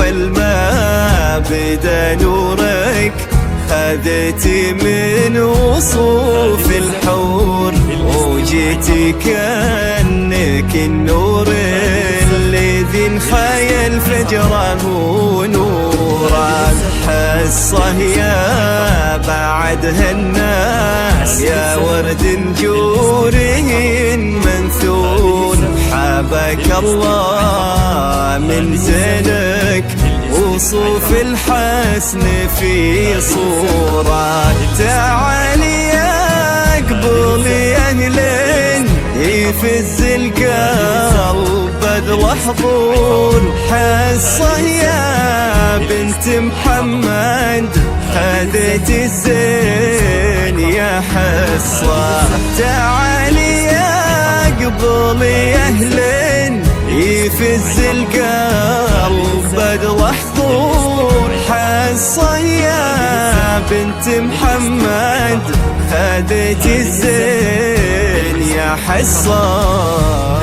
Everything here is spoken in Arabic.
أول ما بدا نورك خذتي من وصوف الحور، وجيتي كأنك النور الذي انخيل فجره نورا. حصه يا بعد هالناس يا ورد نجوره منثور، حبك الله من زينك وصوف الحسن في صورة. تعالي يا قبل يا أهلين يفز القلب بدر حضور، حصه يا بنت محمد خذت الزين يا حصه. تعالي يا قبل يا أهلين يفز القلب بدر حضور، حصه يا بنت محمد خذت الزين يا حصه.